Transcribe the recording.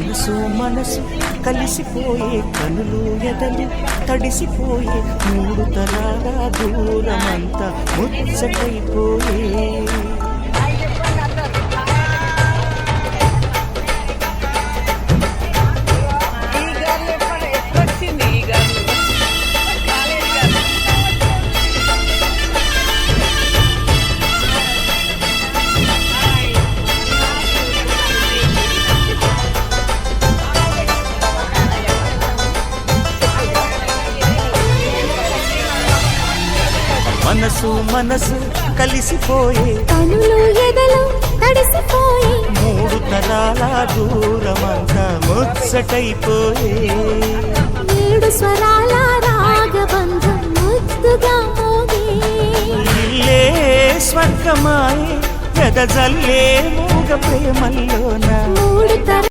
మనసు మనసు కలిసిపోయే కనులు ఎదలు తడిసిపోయే మూడు తరాల దూరమంతా ముచ్చటైపోయే మనసు మనసు కలిసిపోయే కనులు ఎదలు తడిసిపోయే మూడు తరాల దూరమంతా ముచ్చటైపోయే ఏడు స్వరాల రాగబంధం ముద్దుగా మోగే ఇల్లే స్వర్గమాయే ఎదజల్లే మూగ ప్రేమల్లోన మూడు తరాల